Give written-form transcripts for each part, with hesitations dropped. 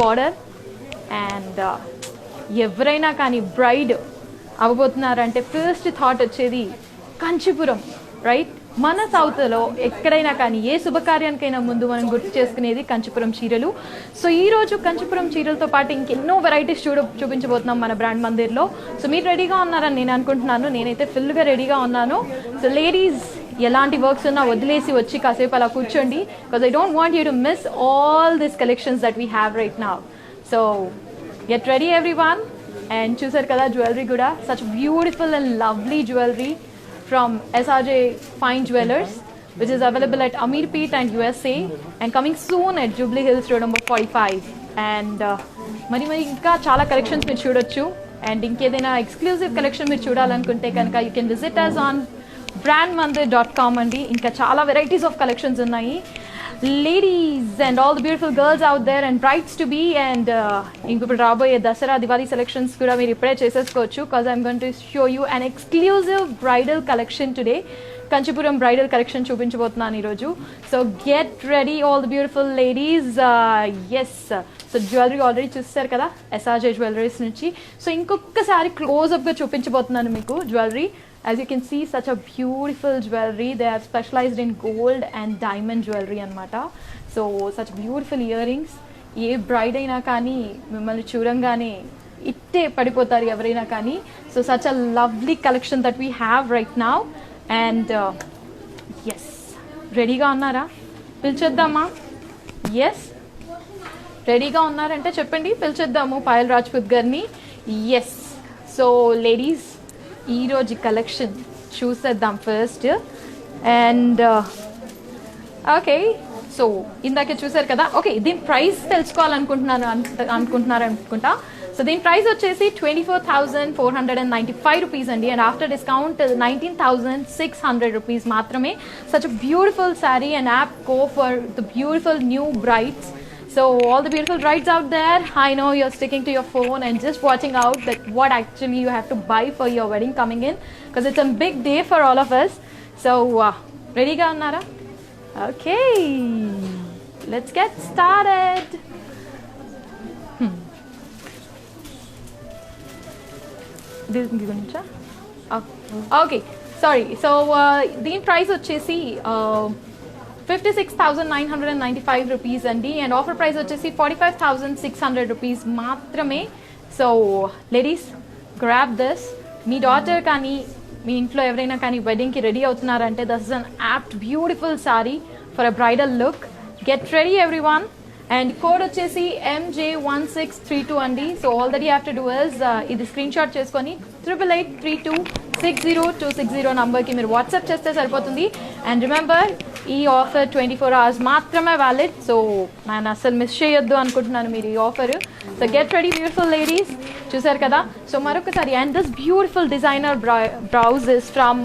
Border and ఎవరైనా కానీ braid అవ్వబోతున్నారంటే first thought వచ్చేది కంచిపురం, రైట్? మన సౌత్లో ఎక్కడైనా కానీ ఏ శుభకార్యానికైనా ముందు మనం గుర్తు చేసుకునేది కంచిపురం చీరలు. సో ఈరోజు కంచిపురం చీరలతో పాటు ఇంకెన్నో వెరైటీస్ చూపించబోతున్నాం మన బ్రాండ్ మందిర్లో. సో మీరు రెడీగా ఉన్నారని నేను అనుకుంటున్నాను. నేనైతే ఫుల్గా రెడీగా ఉన్నాను. సో లేడీస్, ఎలాంటి వర్క్స్ ఉన్నా వదిలేసి వచ్చి కాసేపు అలా కూర్చోండి, because I don't want you to miss all this collections that we have right now. So get ready everyone. And చూసారు కదా జ్యువెలరీ కూడా, such beautiful and lovely jewellery from SRJ Fine Jewelers, which is available at Ameerpet and USA and coming soon at Jubilee Hills Road number 45. And మరి ఇంకా చాలా collections మీరు చూడొచ్చు. And ఇంకేదైనా exclusive collection మీరు చూడాలనుకుంటే కనుక you can visit us on brandmandir.com అండి. ఇంకా చాలా వెరైటీస్ ఆఫ్ కలెక్షన్స్ ఉన్నాయి. Ladies and all the beautiful girls out there and brides to be, and ఇప్పుడు రాబోయే దసరా దివాళీ సెలెక్షన్స్ కూడా మీరు ఇప్పుడే చేసేసుకోవచ్చు, because I'm going to show you an exclusive bridal collection today. Kanchipuram bridal collection చూపించబోతున్నాను ఈరోజు. So get ready all the beautiful ladies. Yes, so jewellery already చూస్తారు కదా ఎస్ఆర్జే జ్యువెలరీస్ నుంచి. సో ఇంకొకసారి క్లోజ్అప్గా చూపించబోతున్నాను మీకు jewellery. As you can see, such a beautiful jewelry. They are specialized in gold and diamond jewelry anamata. So such beautiful earrings. ఏ bride అయినా కానీ మిమ్మల్ని చూడంగానే ఇట్టే పడిపోతారు ఎవరైనా కానీ. So such a lovely collection that we have right now. And yes, రెడీగా ఉన్నారా? పిలిచేద్దామా? ఎస్, రెడీగా ఉన్నారంటే చెప్పండి, పిలిచేద్దాము పాయల్ రాజ్పూత్ గారిని. ఎస్, సో లేడీస్, ఈరోజు కలెక్షన్ చూసేద్దాం ఫస్ట్. అండ్ ఓకే, సో ఇందాకే చూసారు కదా. ఓకే, దీని ప్రైస్ తెలుసుకోవాలనుకుంటున్నారు అనుకుంటా. సో దీని ప్రైస్ వచ్చేసి 24,495 రూపీస్ అండి. అండ్ ఆఫ్టర్ డిస్కౌంట్ 19,600 రూపీస్ మాత్రమే. Such beautiful sari and apt go for the beautiful new brides. So all the beautiful brides out there, I know you're sticking to your phone and just watching out that what actually you have to buy for your wedding coming in, because it's a big day for all of us. So ready ga unnara? Okay, let's get started. This gurincha? Okay, sorry. So the price vachesi 56,995 rupees అండి. And offer price వచ్చేసి 45,600 rupees మాత్రమే. So ladies, grab this. మీ daughter కానీ మీ ఇంట్లో ఎవరైనా కానీ వెడ్డింగ్కి రెడీ అవుతున్నారంటే this is an apt beautiful sari for a bridal look. Get ready everyone. And code వచ్చేసి MJ1632 అండి. So all that you have to do is ఇది స్క్రీన్ షాట్ చేసుకొని 883260,260 నంబర్కి మీరు వాట్సాప్ చేస్తే సరిపోతుంది. అండ్ రిమెంబర్, ఈ ఆఫర్ 24 hours మాత్రమే వ్యాలిడ్. సో నేను అసలు మిస్ చేయొద్దు అనుకుంటున్నాను మీరు ఈ offer. So get ready beautiful ladies. చూసారు కదా. సో మరొకసారి, and this beautiful designer blouse is from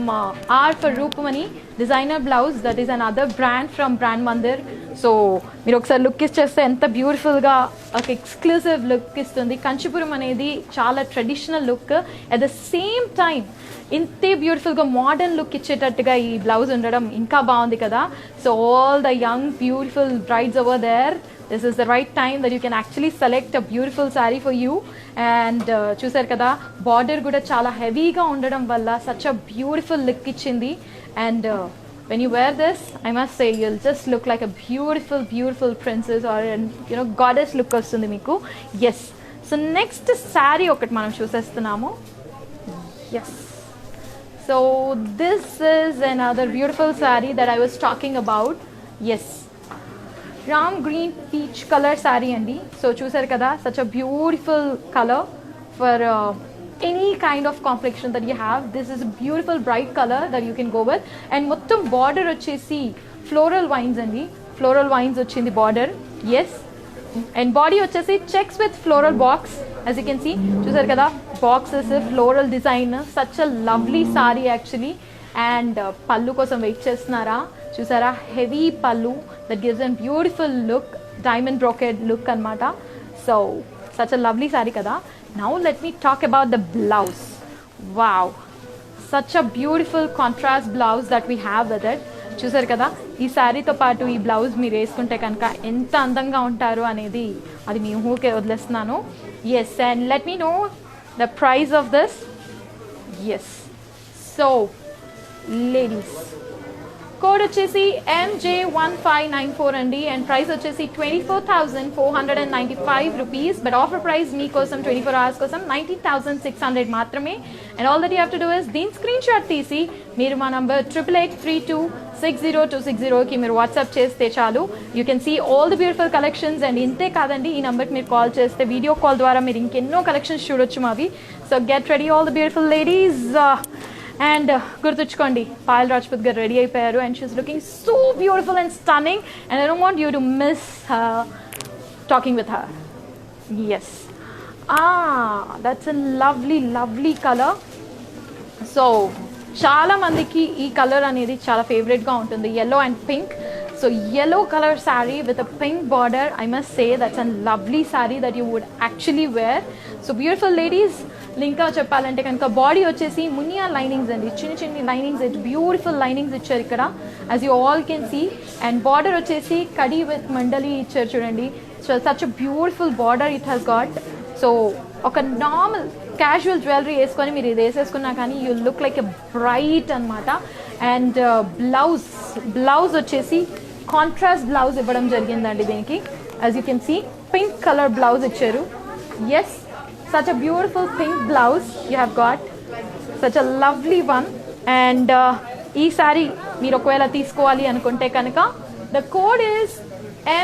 R for Roopamani designer blouse. That is another brand from Brand Mandir. So మీరు ఒకసారి లుక్ ఇచ్చేస్తే ఎంత బ్యూటిఫుల్గా ఒక ఎక్స్క్లూజివ్ లుక్ ఇస్తుంది. కంచిపురం అనేది చాలా traditional look, at the same time ఇంతే బ్యూటిఫుల్గా మోడర్న్ లుక్ ఇచ్చేటట్టుగా ఈ బ్లౌజ్ ఉండడం ఇంకా బాగుంది కదా. So all the young beautiful brides over there, this is the right time that you can actually select a beautiful saree for you. And చూసారు కదా, border కూడా చాలా హెవీగా ఉండడం వల్ల such a beautiful look ఇచ్చింది. And when you wear this, I must say, you'll just look like a beautiful princess or goddess look వస్తుంది మీకు. Yes, so next saree ఒకటి మనం చూసేస్తున్నాము. Yes, so this is another beautiful saree that I was talking about. Yes, Ram green peach colour sari అండి. So చూసారు కదా, such a beautiful colour for any kind of complexion that you have. This is a beautiful bright colour that you can go with. And మొత్తం border వచ్చేసి floral vines అండి. Floral vines వచ్చింది border. Yes, and body వచ్చేసి checks with floral box. As you can see, చూసారు కదా, boxes, floral design, such a lovely sari actually. And పళ్ళు కోసం wait చేస్తున్నారా? చూసారా, heavy pallu that gives an beautiful look, diamond brocade look అనమాట. So such a lovely sari కదా. Now let me talk about the blouse. Wow, such a beautiful contrast blouse that we have with it. చూసారు కదా, ఈ శారీతో పాటు ఈ blouse మీరు వేసుకుంటే కనుక ఎంత అందంగా ఉంటారు అనేది అది మీ ఊహకే వదిలేస్తున్నాను. Yes, and let me know the price of this. Yes, so ladies code వచ్చేసి MJ1594 అండి, అండ్ ప్రైస్ వచ్చేసి 24,495 రూపీస్. బట్ ఆఫర్ ప్రైస్ మీకోసం 24 hours కోసం 19,600 మాత్రమే. And all that you have to do is దీని స్క్రీన్ షాట్ తీసి మీరు మా నంబర్ 8883260260కి మీరు వాట్సాప్ చేస్తే చాలు. You can see all the beautiful collections. And ఇంతే కాదండి, ఈ నెంబర్కి మీరు కాల్ చేస్తే వీడియో కాల్ ద్వారా మీరు ఇంకెన్నో కలెక్షన్స్ చూడొచ్చు మావి. So get ready all the beautiful ladies. And గుర్తుంచుకోండి, పాయల్ రాజ్పూత్ గారు రెడీ అయిపోయారు and she is looking so beautiful and stunning and I don't want you to miss talking with her. Yes, that's a lovely colour. So చాలా మందికి ఈ colour అనేది చాలా ఫేవరెట్గా ఉంటుంది, yellow and pink. So yellow color saree with a pink border, I must say that's a lovely saree that you would actually wear. So beautiful ladies, ఇంకా చెప్పాలంటే కనుక body వచ్చేసి మునియా లైనింగ్స్ అండి, చిన్న లైనింగ్స్, బ్యూటిఫుల్ లైనింగ్స్ ఇచ్చారు ఇక్కడ as you all can see. And border వచ్చేసి కడి విత్ మండలి ఇచ్చారు చూడండి. So such a beautiful border it has got. సో ఒక నార్మల్ క్యాజువల్ జ్యువెలరీ వేసుకొని మీరు ఇది వేసేసుకున్నా కానీ you look like a bright అనమాట. అండ్ బ్లౌజ్ వచ్చేసి కాంట్రాస్ట్ బ్లౌజ్ ఇవ్వడం జరిగిందండి దీనికి. As you can see pink colour blouse ఇచ్చారు. Yes, such a beautiful pink blouse you have got, such a lovely one. And ee saree meer okvela teesukovali anukunte kanuka the code is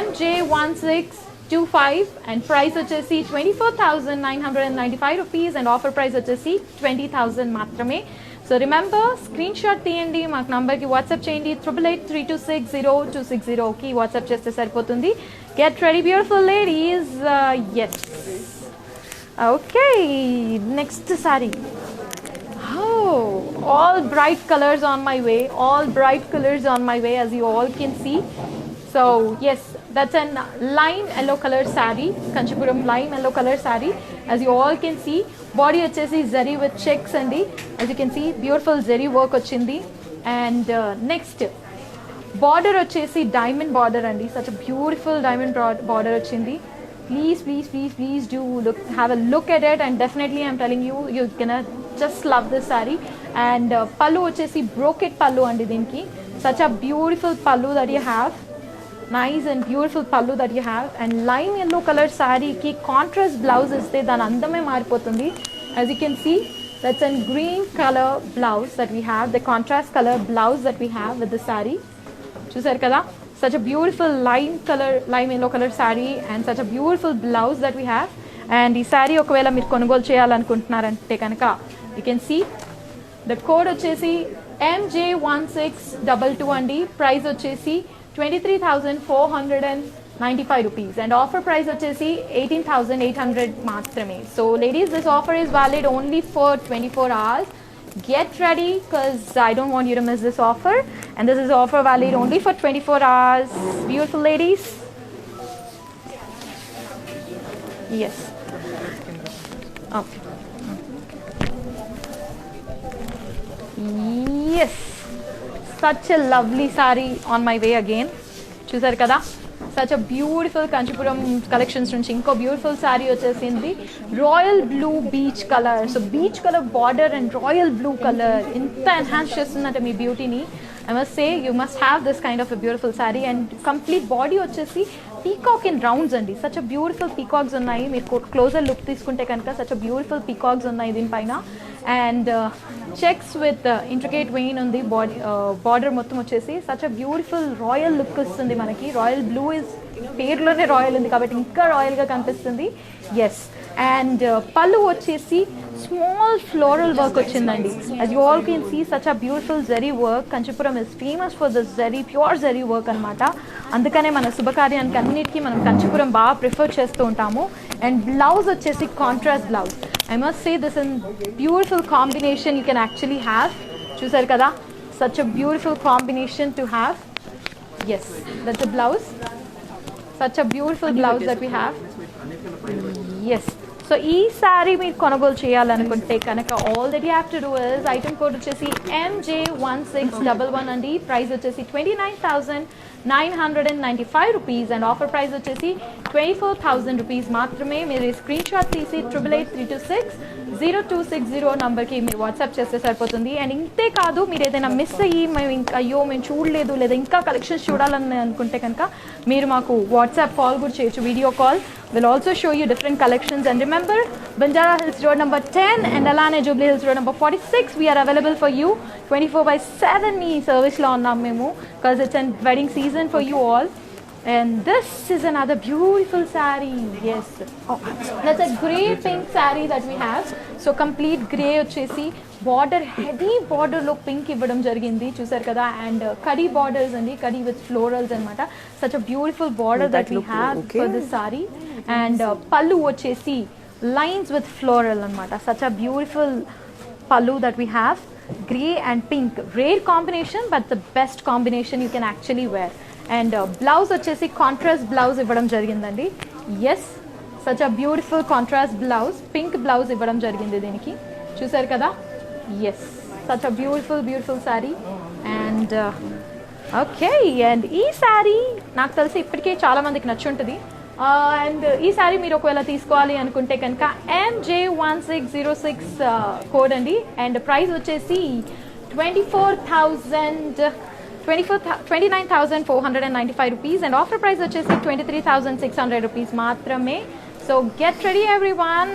MJ1625 and price vachesi 24,995 rupees and offer price vachesi 20,000 maatrame. So remember, screenshot tiyandi, maaku number ki whatsapp cheyandi 8883260260 ki whatsapp cheste saripotundi. Get ready beautiful ladies. Yes, okay, next saree. Oh, all bright colors on my way, as you all can see. So yes, that's a lime yellow color saree, Kanchipuram lime yellow color saree. As you all can see, body vachesi zari with checks andi. As you can see, beautiful zari work ochindi. And next border vachesi diamond border andi, such a beautiful diamond border ochindi. Please do have a look at it, and definitely I'm telling you, you're gonna just love this saree. And pallu vachesi brocade pallu andi dinki, such a beautiful pallu that you have, nice and beautiful pallu that you have. And lime yellow color saree ki contrast blouse iste dan andame maaripotundi. As you can see, that's a green color blouse that we have, the contrast color blouse that we have with the saree. Chusaru kada, such a beautiful lime yellow color saree and such a beautiful blouse that we have. And ee saree okavela meer konugolu cheyalanuntuntarante kanuka you can see the code vachesi MJ1622 andi. Price vachesi 23,495 rupees and offer price vachesi 18,800 maatrame. So ladies, this offer is valid only for 24 hours. Get ready, because I don't want you to miss this offer, and this is offer valid only for 24 hours. Beautiful ladies. Yes, okay. Yes, such a lovely saree on my way again. Chusaru kada, such a beautiful Kanchipuram collections nunchi inko beautiful saree vachesindi, royal blue beach color. So beach color border and royal blue color inta enhance chestundante mee beauty ni. I must say you must have this kind of a beautiful saree. And complete body vachesi peacock in rounds andi, such a beautiful peacocks unnayi. Meer closer look teeskunte kanaka such a beautiful peacocks unnayi din paina. And checks with intricate vein on the body border mottham vachesi such a beautiful royal look istundi manaki. Royal blue is పేర్లోనే royal ఉంది కాబట్టి ఇంకా రాయల్గా కనిపిస్తుంది. Yes, and పళ్ళు వచ్చేసి small floral work వచ్చిందండి. as you all can see, such a beautiful zari work. Kanchipuram is famous for the zari, pure zari work అనమాట. అందుకనే మన శుభకార్యానికి అన్నిటికీ మనం కంచిపురం బాగా ప్రిఫర్ చేస్తూ ఉంటాము. అండ్ బ్లౌజ్ వచ్చేసి contrast blouse. I must say this is beautiful combination you can actually have. చూసారు కదా, such a beautiful combination to have. Yes, that's a blouse. Such a beautiful blouse that we have. Yes, so ఈ శారీ మీరు కొనుగోలు చేయాలనుకుంటే కనుక all that you have to do is item code వచ్చేసి MJ1611 అండి. Price వచ్చేసి 29,995 రూపీస్ అండ్ ఆఫర్ ప్రైస్ వచ్చేసి 24,000 rupees మాత్రమే. మీరు స్క్రీన్ షాట్ తీసి 8883260260 నంబర్కి మీరు వాట్సాప్ చేస్తే సరిపోతుంది. అండ్ ఇంతే కాదు, మీరు ఏదైనా మిస్ అయ్యి మేము చూడలేదు లేదా ఇంకా కలెక్షన్స్ చూడాలని అనుకుంటే కనుక మీరు మాకు వాట్సాప్ కాల్ కూడా చేయొచ్చు, video call. We'll also show you different collections. And remember, Banjara Hills Road number 10 and Alane Jubilee Hills Road number 46. We are available for you 24/7 me service lo unnam memu because it's a wedding season for you all. And this is another beautiful saree. Yes. Oh, that's a grey pink saree that we have. So complete grey వచ్చేసి border heavy బార్డర్లో pink ఇవ్వడం జరిగింది చూసారు కదా. And కడీ borders అండి, కడీ with florals అనమాట. Such a beautiful border that we have for this sari. And పళ్ళు వచ్చేసి లైన్స్ విత్ ఫ్లోరల్ అనమాట. Such a beautiful pallu that we have. Grey and pink rare combination but the best combination you can actually wear. And blouse వచ్చేసి contrast blouse ఇవ్వడం జరిగిందండి. Yes, such a beautiful contrast blouse, pink blouse ఇవ్వడం జరిగింది దీనికి చూసారు కదా. Yes, such a beautiful sari. And okay, and ఈ శారీ నాకు తెలిసి ఇప్పటికే చాలా మందికి నచ్చుంటుంది. అండ్ ఈ శారీ మీరు ఒకవేళ తీసుకోవాలి అనుకుంటే కనుక MJ1606 కోడ్ అండి. అండ్ ప్రైస్ వచ్చేసి 29,495 రూపీస్ అండ్ ఆఫర్ ప్రైస్ వచ్చేసి 23,600 రూపీస్ మాత్రమే. సో గెట్ రెడీ ఎవ్రీవన్,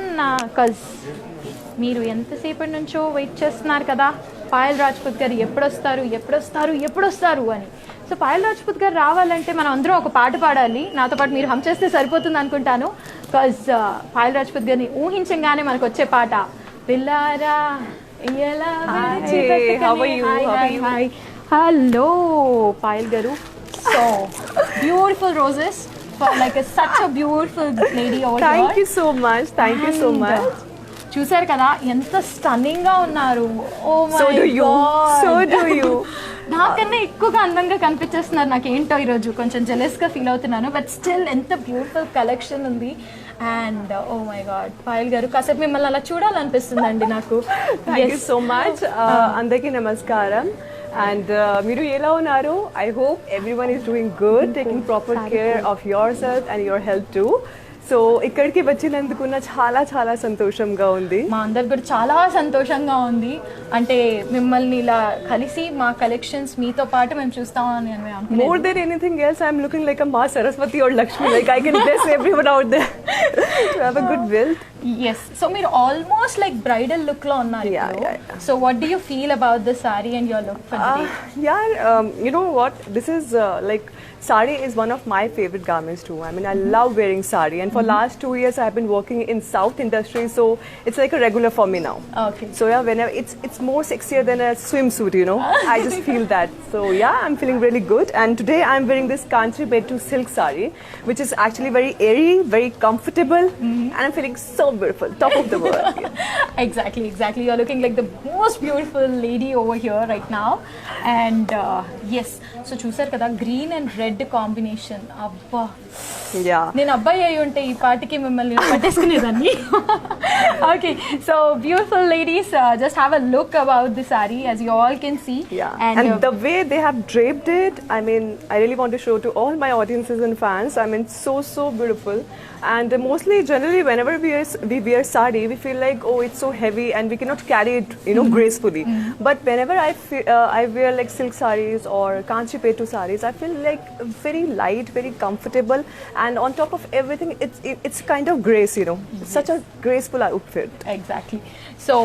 కజ్ మీరు ఎంతసేపటి నుంచో వెయిట్ చేస్తున్నారు కదా పాయల్ రాజ్పుత్ గారు ఎప్పుడొస్తారు అని. సో పాయల్ రాజ్పుత్ గారు రావాలంటే మనం అందరం ఒక పాట పాడాలి. నాతో పాటు మీరు హమ్ చేస్తే సరిపోతుంది అనుకుంటాను. బికాజ్ పాయల్ రాజ్పుత్ గారిని ఊహించగానే మనకు వచ్చే పాట పిల్లారా. హలో పాయల్ గారు. So beautiful roses for like such a beautiful lady over here. Thank you so much. చూసారు కదా ఎంత స్టన్నింగ్ గా ఉన్నారు. Oh my God, so do you. నాకన్నా ఎక్కువగా అందంగా కనిపించేస్తున్నారు. నాకు ఏంటో ఈరోజు కొంచెం జెలస్ గా ఫీల్ అవుతున్నాను. బట్ స్టిల్ ఎంత బ్యూటిఫుల్ కలెక్షన్ ఉంది. And oh my God Payal గారు, కాసేపు మిమ్మల్ని అలా చూడాలనిపిస్తుందండి నాకు. Thank you so much. అందరికీ నమస్కారం. అండ్ మీరు ఎలా ఉన్నారు? I hope everyone is doing good, taking proper care of yourself and your health too. So ఇక్కడికి వచ్చినందుకు చాలా సంతోషంగా ఉంది. మా అందరికి కూడా చాలా సంతోషంగా ఉంది. అంటే మిమ్మల్ని ఇలా కలిసి మా కలెక్షన్స్ మీతో పాటు మేము చూస్తామని అనుకుంటున్నాను. More than anything else, I'm looking like a Ma Saraswati or Lakshmi. Like I can bless everyone out there to have a good wealth. Yes. So మీరు almost like bridal look లో ఉన్నారు. Yeah. So what do you feel about the saree and your look for the day? You know what? This is like sari is one of my favorite garments too. I mean, I love wearing sari, and for last 2 years I've been working in South industry, so it's like a regular for me now. Okay. So yeah, whenever it's more sexier than a swimsuit, you know. I just feel that. So yeah, I'm feeling really good. And today I'm wearing this Kanchi Bettu silk sari, which is actually very airy, very comfortable, and I'm feeling so beautiful, top of the world. Yeah. Exactly. You're looking like the most beautiful lady over here right now. And yes, so చూసారు కదా green and red combination. అబ్బా, నేను అబ్బాయి అయి ఉంటే ఈ పాటికి మిమ్మల్ని పట్టేసుకునేదాన్ని. Okay, so beautiful ladies, just have a look about the sari as you all can see. And the way they have draped it, I mean, I really want to show to all my audiences and fans. I mean, so beautiful. And mostly generally whenever we wear sari, we feel like, oh, it's so heavy and we cannot carry it, you know, gracefully. But whenever I wear like silk saris or Kanchi Bettu saris, I feel like very light, very comfortable, and on top of everything it's kind of grace, you know. It's such a graceful outfit. Exactly. So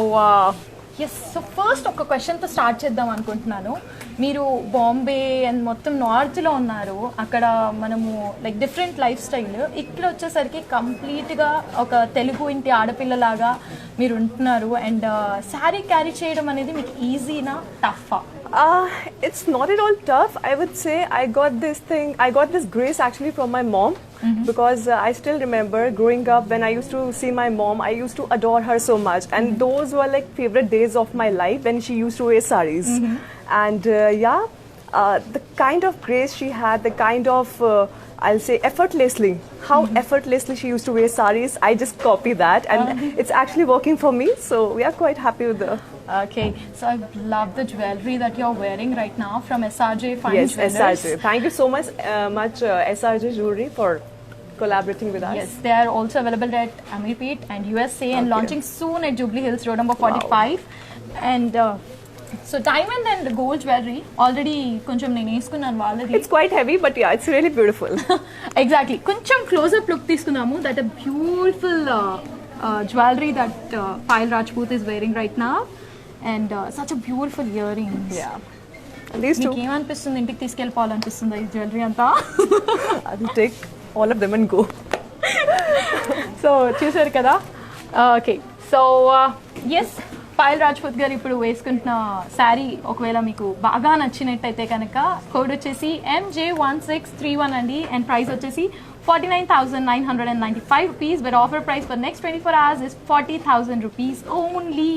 yes, so first ఒక క్వశ్చన్తో start చేద్దాం అనుకుంటున్నాను. మీరు Bombay and మొత్తం నార్త్లో ఉన్నారు, అక్కడ మనము లైక్ డిఫరెంట్ లైఫ్ స్టైల్. ఇక్కడ వచ్చేసరికి కంప్లీట్గా ఒక తెలుగు ఇంటి ఆడపిల్లలాగా మీరు ఉంటున్నారు. అండ్ శారీ క్యారీ చేయడం అనేది మీకు ఈజీనా టఫా? It's not at all tough. I would say I got this grace actually from my mom. Because I still remember growing up when I used to see my mom, I used to adore her so much, and those were like favorite days of my life when she used to wear saris. And the kind of grace she had, the kind of I'll say effortlessly. How effortlessly she used to wear saris. I just copy that, and it's actually working for me. So we are quite happy with the. Okay, so I love the jewelry that you're wearing right now from SRJ Fine Yes, Jewelers. SRJ. Thank you so much SRJ Jewelry for collaborating with us. Yes, they are also available at Amirpet and USA and Okay. launching soon at Jubilee Hills Road number 45. And so diamond and gold jewelry already కొంచెం నేను వేసుకున్నాను వాళ్ళది. It's quite heavy, but yeah, it's really beautiful. Exactly. కొంచెం close-up look తీసుకున్నాము. That a beautiful jewelry that Payal Rajput is wearing right now. And such a beautiful earrings. Yeah. And these two, మీకు ఏమనిపిస్తుంది ఇంటికి తీసుకెళ్ళిపోవాలనిపిస్తుందా ఈ jewellery అంతా? I will take all of them and go. So చూసారు కదా. Okay so yes Payal Rajput గారు ఇప్పుడు వేసుకుంటున్న శారీ ఒకవేళ మీకు బాగా నచ్చినట్టయితే కనుక కోడ్ వచ్చేసి MJ1631 అండి. అండ్ ప్రైస్ వచ్చేసి 49,995 rupees, but offer price for next 24 hours is 40,000 rupees only.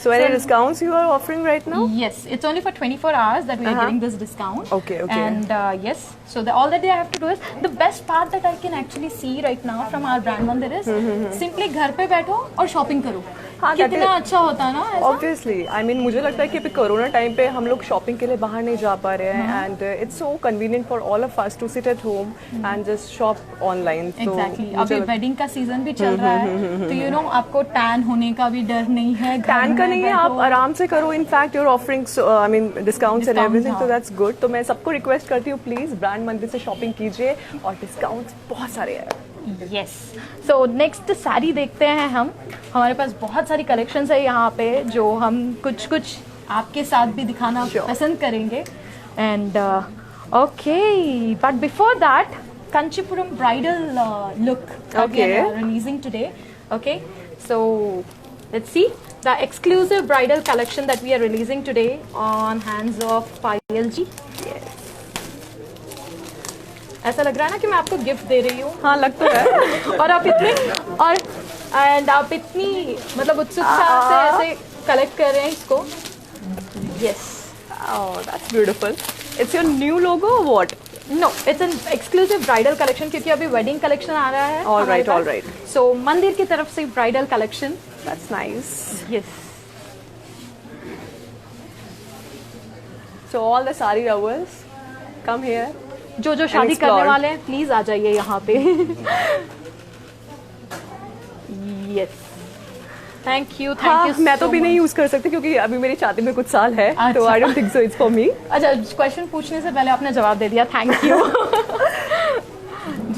So any discounts you are offering right now? Yes, it's only for 24 hours that we are getting this discount. Okay. And yes, so all that they have to do is, the best part that I can actually see right now from our brand mandir is simply घर पे बैठो और shopping करो. हाँ, कितना अच्छा होता है ना ऐसा? Obviously, I mean मुझे लगता है कि अभी कोरोना टाइम पे हम लोग शॉपिंग के लिए बाहर नहीं जा पा रहे हैं, and it's so convenient for all of us to sit at home and just shop online. So Exactly. अभी वेडिंग का सीजन भी चल रहा है, तो यू नो आपको टैन होने का भी डर नहीं है. टैन का नहीं है, आप आराम से करो. In fact your offering I mean discounts and everything, तो दैट्स गुड. तो मैं सबको रिक्वेस्ट करती हूँ, प्लीज ब्रांड मंदिर से शॉपिंग कीजिए और डिस्काउंट्स बहुत सारे हैं. यस. सो नेक्स्ट साड़ी देखते हैं हम. हमारे पास बहुत सारी कलेक्शंस है यहाँ पे जो हम कुछ कुछ आपके साथ भी दिखाना पसंद करेंगे. And okay, but before that Kanchipuram bridal look that we are releasing today. Okay, so let's see the exclusive bridal collection that we are releasing today on hands of Payal ji. Yes. ऐसा लग रहा है ना कि मैं आपको gift दे रही हूँ. हाँ लग तो है. और आप इतनी मतलब उत्सुकता से ऐसे कलेक्ट कर रहे हैं इसको. Yes. Oh, that's beautiful. It's your new logo or what? No, it's an exclusive bridal collection क्योंकि अभी wedding collection आ रहा है. All right. So मंदिर की तरफ से bridal collection. That's nice. Yes. So all the sari lovers, come here. जो शादी करने वाले हैं प्लीज आ जाइए यहाँ पे. Yes. Thank you. मैं तो भी नहीं यूज कर सकती क्योंकि अभी मेरी शादी में कुछ साल है, तो I don't think so it's for me. अच्छा, क्वेश्चन पूछने से पहले आपने जवाब दे दिया. Thank you.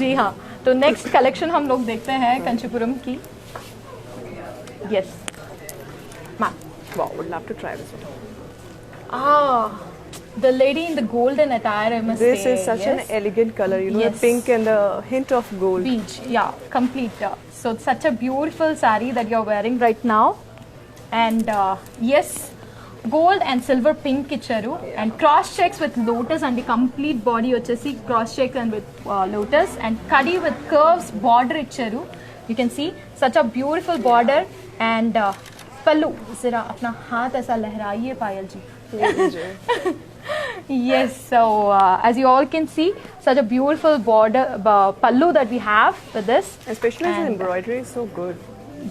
जी हाँ, तो नेक्स्ट कलेक्शन हम लोग देखते हैं कंचीपुरम की. Yes ma'am. Wow, would love to try this one. The lady in the golden attire, I must say. This is such an elegant color, you know, the pink and the hint of gold. Beige, yeah, complete. So such a beautiful sari that you're wearing right now, and yes, gold and silver pink icharu, and cross checks with lotus, and the complete body vachesi cross checks and with lotus, and kadi with curves border icharu. You can see such a beautiful border, and pallu. Zara apna haath aisa lehraiye Payal ji. Yes, so as you all can see, such a beautiful border pallu that we have with this. Especially the embroidery is so good.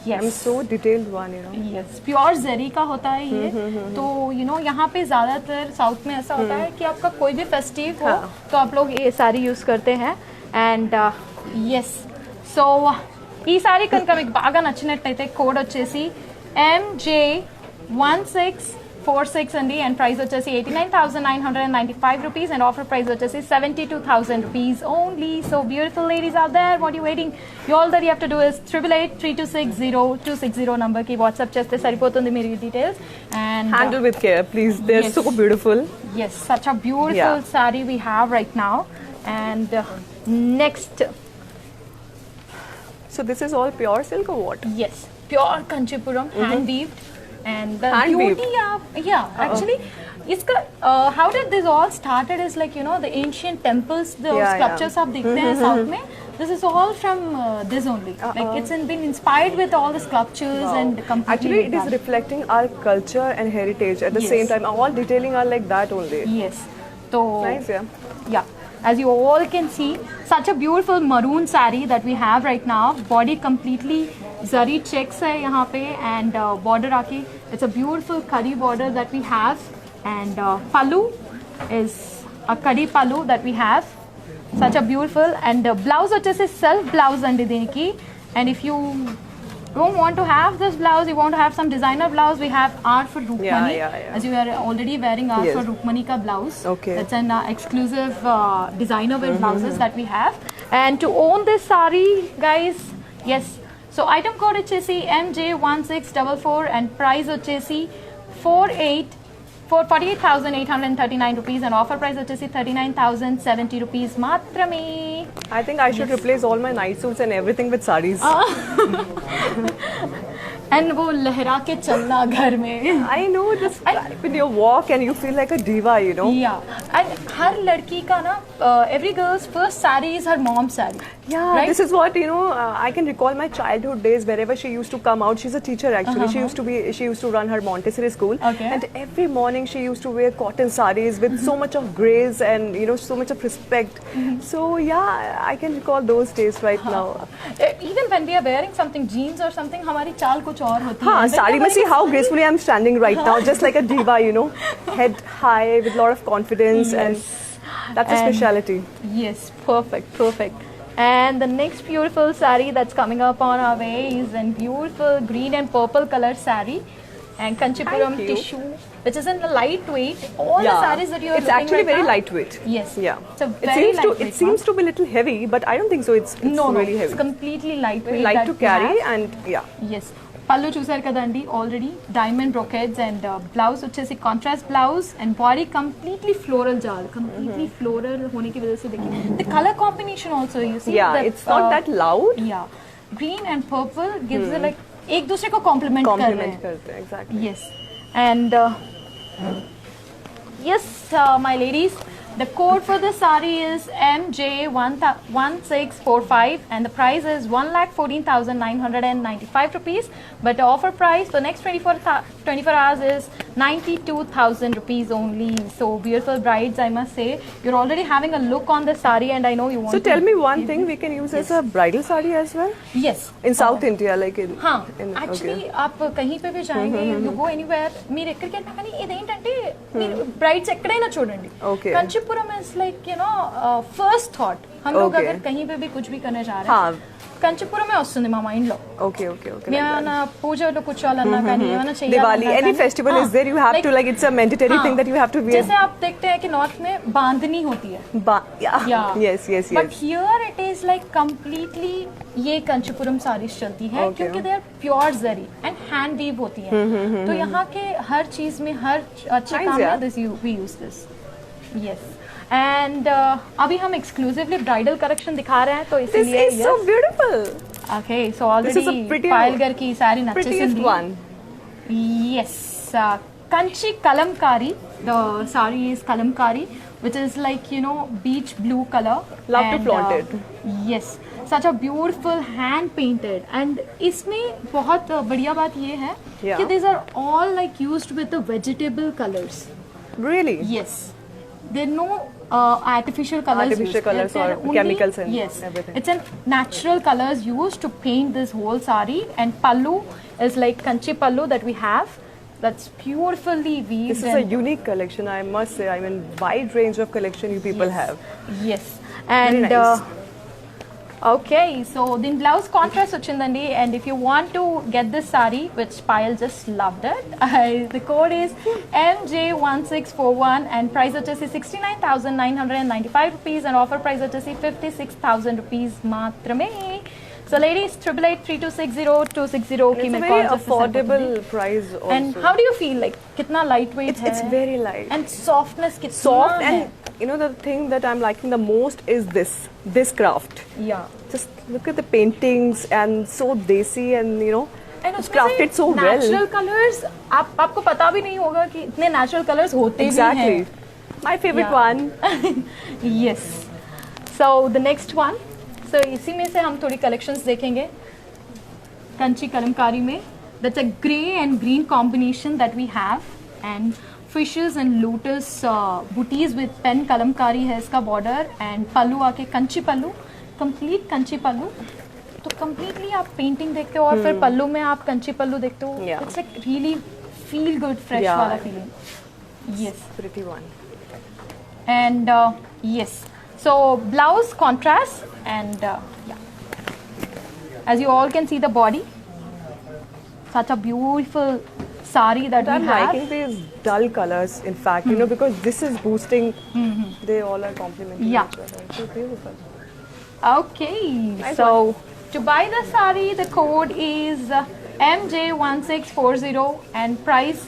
Yes. I'm so detailed one, you know. Yes, pure zari का होता है ये. तो you know यहाँ पे ज़्यादातर south में ऐसा होता है कि आपका कोई भी फेस्टिव हो तो आप लोग ये साड़ी यूज़ करते हैं. And yes, so ఈ సారీ కనుక మీకు బాగా నచ్చినట్టయితే కోడ్ వచ్చేసి MJ1646 అండి. అండ్ ప్రైస్ వచ్చేసి 89,995 rupees, and offer price వచ్చేసి 72,000 rupees only. So beautiful ladies out there, what are you waiting? All that you have to do is 8883260260 number కి వాట్సాప్ చేస్తే సరిపోతుంది మీరు details. And Handle with care, please. They're Yes. so beautiful. yes, such a beautiful saree we have right now. And next, So this is all pure silk or what? yes, pure Kanchipuram hand weaved. And the Hand beauty of actually इसका how did this all started is like, you know, the ancient temples, the sculptures आप देखते हैं south में, this is all from this only. Like it's been inspired with all the sculptures and completely Actually, it is done. reflecting our culture and heritage at the Yes. same time. All detailing are like that only. Yes. So Nice, yeah. yeah. as you all can see, such a beautiful maroon saree that we have right now. Body completely zari checks hai yahan pe, and border aake, it's a beautiful curry border that we have, and pallu is a curry pallu that we have, such a beautiful, and blouse vachese self blouse andi deeniki. And if you don't want to have this blouse, you want to have some designer blouse, we have Art for Rukmani. As you are already wearing Art for Rukmani ka blouse. Okay. That's an exclusive designer wear blouses that we have. And to own this saree, guys, yes. So item code vachesi MJ1644 and price vachesi 48,839 rupees, and offer price vachesi 39,070 rupees matrame. I think I should replace all my night suits and everything with sarees. And वो लहरा के चलना घर में. I know, just when you walk and you feel like a diva, you know. Yeah, and हर लड़की का ना every girl's first saree is her mom's saree. Yeah, right? This is what, you know, I can recall my childhood days wherever she used to come out. She's a teacher actually. She used to run her Montessori school. Okay. And every morning she used to wear cotton sarees with so much of grace and, you know, so much of respect. So yeah, I can recall those days right now. Even when we are wearing something jeans or something, हमारी चाल कुछ और होती है. हाँ, साड़ी में see how gracefully I'm standing right now, just like a diva, you know, head high with a lot of confidence, and that's a speciality. Yes, perfect. And the next beautiful saree that's coming up on our way is a beautiful green and purple color saree, and Kanchipuram Thank you. tissue, which is in the lightweight. All the sarees that you are it's looking actually right very now, lightweight. Yes. Yeah. It's a very lightweight. It seems to be a little heavy, but I don't think so. It's no, really heavy. it's completely lightweight. Very light that to we carry, have. and yeah. Yes. Pallu చూసారు కదండి already diamond brocades, and blouse వచ్చేసి contrast blouse, and body completely floral जाल, completely floral होने की वजह से देखिए the color combination also, you see. Yeah, that, it's not that loud. Yeah, green and purple gives it like एक दूसरे को complement कर रहे हैं. करते हैं, exactly. Yes, and yes, my ladies, the code for the saree is MJ1645, and the price is 1,14,995 rupees. But the offer price for next 24 hours is 92,000 rupees only. So beautiful brides, I must say, you're already having a look on the saree, and I know you want. So tell me one thing, we can use as a bridal saree as well. Yes. In South India, like in. हाँ, okay. actually आप कहीं पे भी जाएंगे, you go anywhere, మీరు ఎక్కడికి వెళ్ళినా కానీ ఇదేంటంటే మీరు బ్రైడ్స్ ఎక్కడైనా చూడండి. Okay. Kanchipuram is like, you know, first thought. हम लोग Okay. अगर कहीं पे भी कुछ भी करने जा रहे हाँ. हैं, కంచిపురమే వస్తుంది మా మైండ్ లో. Okay. ఏమైనా పూజలో కూర్చోవాలన్నా కానీ ఏమైనా Diwali, చేయాలన్నా any కానీ, festival is there, you have to, like, it's a mandatory thing that you have to wear. जैसे आप देखते हैं कि नॉर्थ में बांधनी होती है. Yeah. Yes. But here it is like completely ये कंचीपुरम साड़ीज चलती है, Okay. क्योंकि they are pure zari and hand weave होती है. तो यहाँ के हर चीज में, हर अच्छे Nice, काम yeah. में we use this. Yes. And अभी हम exclusively bridal collection दिखा रहे हैं, तो This इसीलिए is so beautiful. Okay, so This is a already pretty, पायल घर की सारी prettiest नच्चेसिंदी. one. Yes, Kanchi Kalamkari. The saree is Kalamkari, which is like, you know, beach blue color. Love to and, flaunt it. Yes, such a beautiful hand painted. And इसमें बहुत बढ़िया बात ये है Yeah. कि these are all like used with the vegetable colors. Really? Yes, there are no artificial colors. Artificial used. colors There or are only, chemicals and yes, everything. It's a natural colors used to paint this whole saree, and pallu is like kanchi pallu that we have. That's beautifully weaved. This is a unique collection, I must say. I mean, wide range of collection you people have. Yes, and Very nice. okay, so the blouse contrast వచ్చిందండి, and if you want to get this saree, which Payal just loved it, the code is MJ1641, and price వచ్చేసి 69,995 rupees, and offer price వచ్చేసి 56,000 rupees మాత్రమే. So ladies, 8883260260 की It's a मेरे very call affordable price also. And how do you feel, like कितना lightweight है? It's very light. And softness कितना Soft, है? and you know, the thing that I'm liking the most is this craft. Yeah. Just look at the paintings, and so desi, and you know, And it's उसमें crafted से so well. Natural colors, आपको पता भी नहीं होगा कि इतने natural colors होते भी Exactly. हैं. My favorite Yeah. one. Yes. So the next one. So इसी में से हम थोड़ी collections देखेंगे. कंची कलमकारी में. That's a grey and green combination that we have. And fishes and lotus बूटीज विद पेन कलमकारी है इसका बॉर्डर एंड पल्लू आके कंची पल्लू, कंप्लीट कंची पल्लू. तो कंप्लीटली आप पेंटिंग देखते हो और फिर पल्लू में आप कंची पल्लू देखते हो. Yeah. It's like really feel good fresh Yeah. वाला feeling. Yes. Pretty one. And yes, so blouse contrast and yeah, as you all can see the body, such a beautiful sari that I'm we have. liking these dull colors, in fact, you know, because this is boosting. They all are complementing Yeah. each other. So beautiful. Okay, Nice so to buy the sari the code is MJ1640 and price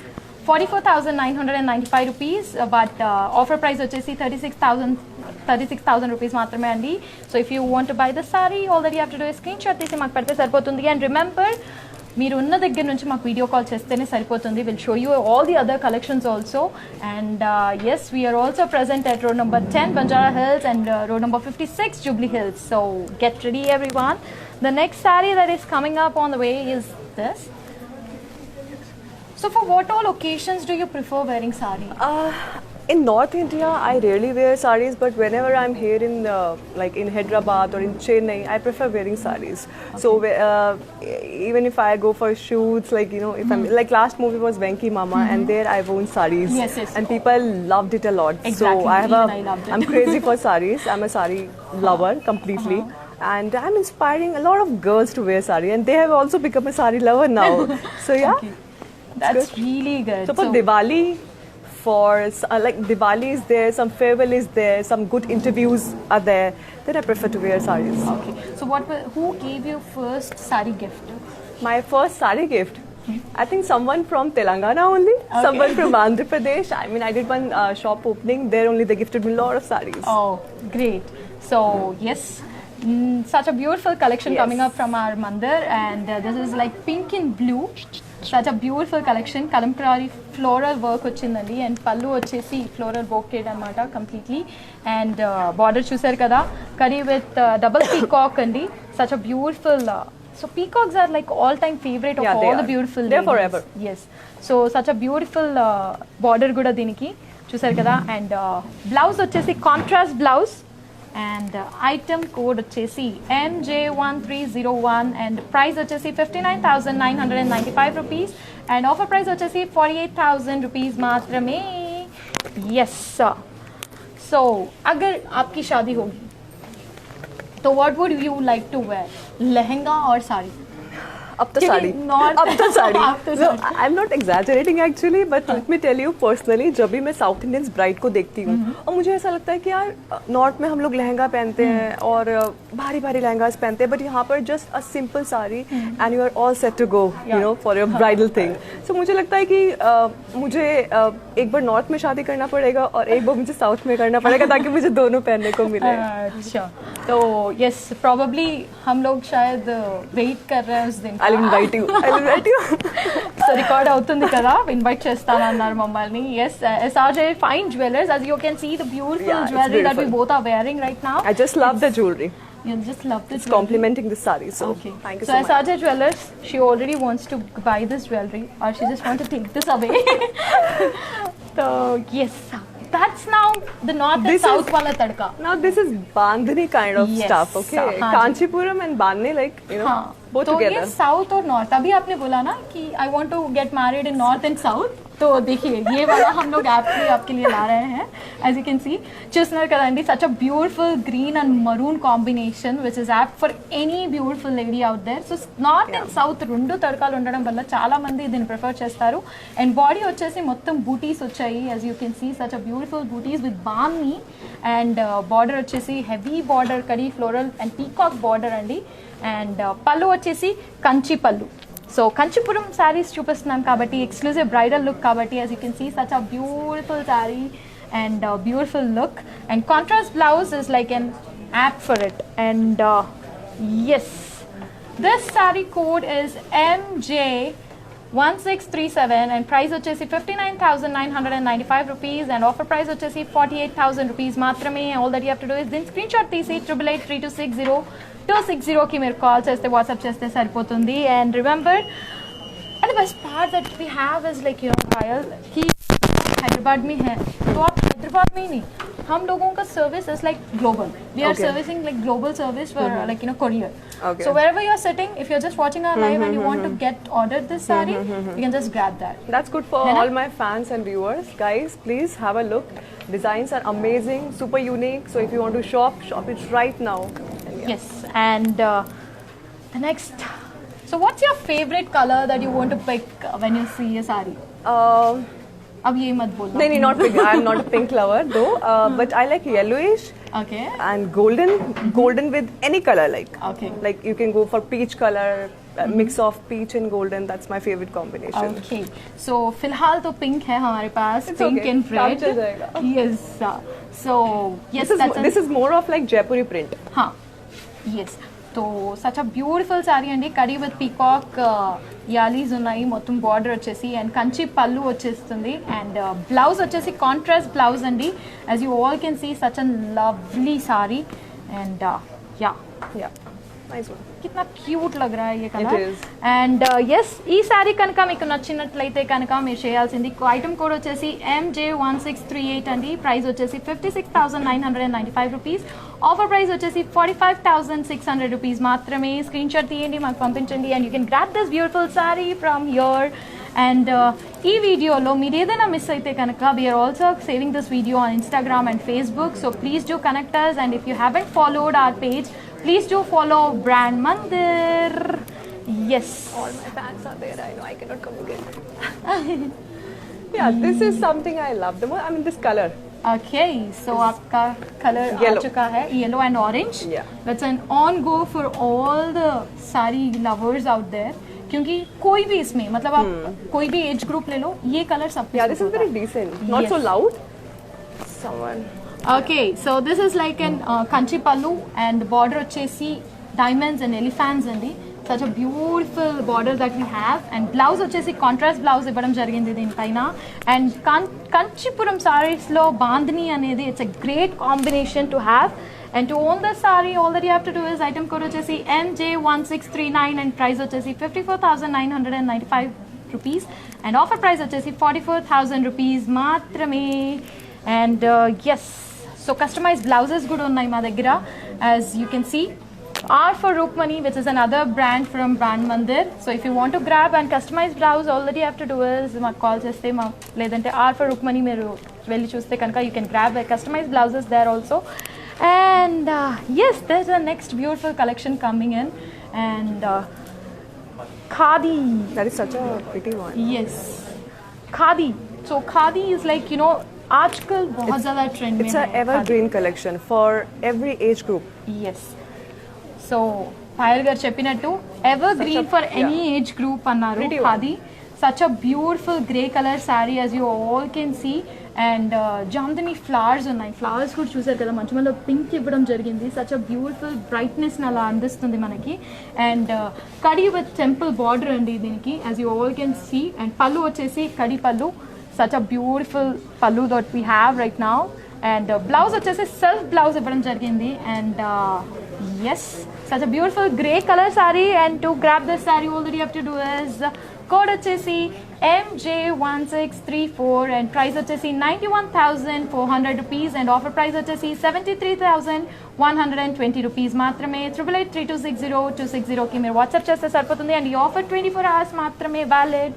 44,995 rupees, but offer price వచ్చేసి 36,000 rupees మాత్రమే అండి. So if you want to buy the sorry all that you have to do screen shot తీసి మాకు పెడితే సరిపోతుంది. And remember, మీరు ఉన్న దగ్గర నుంచి మాకు వీడియో కాల్ చేస్తేనే సరిపోతుంది. Will show you all the other collections also. And yes, we are also present at road number 10 Banjara Hills and road number 56 Jubilee Hills. So get ready everyone. The next saree that is coming up on the way is this. So for what all occasions do you prefer wearing sari? In North India, I rarely wear saris, but whenever I'm here in like in Hyderabad or in Chennai, I prefer wearing saris. Okay. So even if I go for shoots, like you know, if I'm like last movie was Venki Mama, and there I've worn saris, Yes, yes. and people loved it a lot. Exactly. So I have Even I loved it. I'm crazy for saris. I'm a sari lover completely. And I'm inspiring a lot of girls to wear sari, and they have also become a sari lover now. So yeah. Okay. That's really good. So for Diwali, for like Diwali is there, some farewell is there, some good interviews are there, then I prefer to wear saris. Okay. So who gave you first sari gift? My first sari gift, I think someone from Telangana only, someone from Andhra Pradesh. I mean, I did one shop opening there only. They gifted me a lot of saris. Oh, great. So yes, such a beautiful collection Yes. coming up from our mandir, and this is like pink and blue. Such a beautiful collection. Kalamkari floral work వచ్చిందండి, and pallu వచ్చేసి floral brocade అన్నమాట completely, and border చూసారు కదా, curry with double peacock అండి. Such a beautiful. So peacocks are like all-time favorite of Yeah, they all the are. beautiful They're ladies. forever. Yes. So such a beautiful border కూడా దీనికి చూసారు కదా, and blouse వచ్చేసి contrast blouse. And item code వచ్చేసి MJ1301 and price వచ్చేసి 59,995 rupees and offer price వచ్చేసి 48,000 rupees మాత్రమే. Yes sir. So अगर आपकी शादी होगी तो what would you like to wear? Lehenga और sari? Up the sari. Up the sari. So I'm not exaggerating actually, but let me tell you personally, जब भी मैं साउथ इंडियंस ब्राइड को देखती हूँ और मुझे ऐसा लगता है कि यार नॉर्थ में हम लोग लहंगा पहनते हैं और भारी भारी लहंगास पहनते हैं, बट यहाँ पर just a simple sari and you are all set to go, you know, for your bridal thing. So मुझे लगता है कि मुझे एक बार नॉर्थ में शादी करना पड़ेगा और एक बार मुझे साउथ में करना पड़ेगा ताकि मुझे दोनों पहनने को मिले. अच्छा, तो यस प्रॉब्ली हम लोग शायद वेट कर रहे हैं उस दिन. I'll invite you. I'll invite you. So record అవుతుంది కదా, ఇన్వైట్ చేస్తానన్నారు మమ్మల్ని. Yes, SRJ fine jewellers, as you can see the beautiful Yeah, it's jewelry that we beautiful. both are wearing right now. I just love the jewelry. You just love this It's jewelry. complementing the sari. So Okay. thank you So so much. SRJ Jewelers, she already wants to buy this jewelry or she just want to take this away. So yes, that's now the north and This south is- wala tadka. Now this is bandhani kind of Yes. stuff, okay? हाँ जी. Kanchipuram and bandhani, like you know, हाँ, both तो together. ये south और north, अभी आपने बोला ना कि I want to get married in north and south, तो देखिए ये वाला हम लोग एक्चुअली आपके लिए ला रहे हैं. एज यू कैन सी చూస్తున్నారు కదండి, such a beautiful green and maroon combination which is apt for any beautiful lady out there. So north and south రెండు తడకాలు ఉండడం వల్ల చాలా మంది దీన్ని ప్రిఫర్ చేస్తారు. అండ్ బాడీ వచ్చేసి మొత్తం బూటీస్ వచ్చాయి, as you can see such a beautiful బూటీస్ విత్ బాన్ని. అండ్ బార్డర్ వచ్చేసి హెవీ బార్డర్, కడీ ఫ్లోరల్ అండ్ పీకాక్ బార్డర్ అండి. అండ్ పళ్ళు వచ్చేసి కంచి పళ్ళు. సో కంచిపురం శారీస్ చూపిస్తున్నాం కాబట్టి, ఎక్స్క్లూజివ్ బ్రైడల్ లుక్ కాబట్టి, as you can see such a beautiful sari and beautiful look, and contrast blouse is like an app for it. And yes, this saree code is MJ1637 and price వచ్చేసి 59,995 rupees and offer price వచ్చేసి 48,000 rupees మాత్రమే. All that you have to do is then screenshot తీసి 8883260260 కి మీరు call చేస్తే, WhatsApp చేస్తే సరిపోతుంది. And remember, and the best part that we have is like, you know, Kyle, he Hyderabad में है तो आप हैदराबाद में ही नहीं, हम लोगों का service is like global. We are servicing like global service for like courier. Okay. So wherever you are sitting, if you're just watching our live and you want to get ordered this saree, you can just grab that. That's good for है ना? all my fans and viewers. Guys, please have a look. Designs are amazing, super unique. So if you want to shop it right now. And yeah. Yes, and the next. So what's your favorite color that you want to pick when you see a saree? अब ये मत बोलना. No, not pink. I'm not a pink lover though. But I like yellowish Okay. and golden with any color like. Okay. Like you can go for peach color, mix of peach and golden. That's my favorite combination. Okay. So फिलहाल तो pink है हमारे पास. It's Pink okay. and काम red. चल जाएगा. Yes. So yes, This is more of like Jaipuri print. हाँ. Yes. तो such a beautiful sorry అండి. కడీ విత్ పీకాక్ యాలీస్ ఉన్నాయి, మొత్తం బార్డర్ వచ్చేసి అండ్ కంచి పళ్ళు వచ్చేస్తుంది అండ్ బ్లౌజ్ వచ్చేసి కాంట్రాస్ట్ బ్లౌజ్ అండి. As you all can see such a lovely sari and Yeah. Nice one. कितना क्यूट लग रहा है ये colour. It is. And yes ఈ సారీ కనుక మీకు నచ్చినట్లయితే కనుక మీరు చేయాల్సింది ఐటమ్ కోడ్ వచ్చేసి MJ1638 అండి. ప్రైస్ వచ్చేసి 56,995 రూపీస్. ఆఫర్ ప్రైస్ వచ్చేసి 45,600 రూపీస్ మాత్రమే. స్క్రీన్ షాట్ తీయండి, మాకు పంపించండి and you can grab this beautiful sari from here. And ఈ వీడియోలో మీరు ఏదైనా మిస్ అయితే కనుక we are also saving this video on Instagram and Facebook. So please do connect us and if you haven't followed our page, please do follow Brand Mandir. Yes. All my fans are there. I know I cannot come again. Yeah, this is something I love the most. I mean, this color. Okay, so आपका color आ Yellow. चुका है, yellow and orange. Yeah. That's an on go for all the saree lovers out there. क्योंकि कोई भी इसमें मतलब आप कोई भी एज ग्रुप ले लो, ये कलर सब पे Yeah, this suit is very होता है. decent. Not so Yes. loud. Someone. Okay, so this is like an kanchi pallu and the border వచ్చేసి diamonds and elephants అండి. Such a beautiful border that we have and blouse వచ్చేసి contrast blouse ఇవ్వడం జరిగింది దీనిపైన. And Kanchipuram sarees లో బాందిని అనేది it's a great combination to have. And to own the saree, all that you have to do is item code వచ్చేసి MJ1639 and price వచ్చేసి 54,995 rupees and offer price వచ్చేసి 44,000 rupees మాత్రమే. And yes, so customized blouses కూడా ఉన్నాయి మా దగ్గర. As you can see, R for Rukmani, which is another brand from Brand Mandir. So if you want to grab and customize blouse, all that you have to do is మాకు call చేస్తే లేదంటే R for Rukmani మీరు వెళ్ళి చూస్తే కనుక you can grab customized blouses there also. And yes, there's a next beautiful collection coming in and khadi. That is such a pretty one. Yes, khadi. So khadi is like आजकल बहुत ज़्यादा trend में It's है a evergreen collection for every age group. yes. So Payal గారు చెప్పినట్టు evergreen for any age group అన్నారు. Pretty one. Khadi such a beautiful grey colour sari as you all can see and Jamdani flowers ఉన్నాయి. Flowers కూడా చూసారు కదా, మంచి మంది పింక్ ఇవ్వడం జరిగింది. సచ్ అ బ్యూటిఫుల్ బ్రైట్నెస్ అలా అందిస్తుంది మనకి. And kadhi with temple border అండి దీనికి as you all can see. And పళ్ళు వచ్చేసి కడి పళ్ళు. Such a beautiful pallu that we have right now and blouse వచ్చేసి self blouse ఇవ్వడం జరిగింది and yes, such a beautiful grey color saree and to grab this saree all that you have to do is code వచ్చేసి MJ1634 and price వచ్చేసి 91,400 rupees and offer price వచ్చేసి 73,120 rupees మాత్రమే. 8883260260 కి మీరు WhatsApp చేస్తే సరిపోతుంది అండ్ ఈ offer 24 hours మాత్రమే వ్యాలిడ్.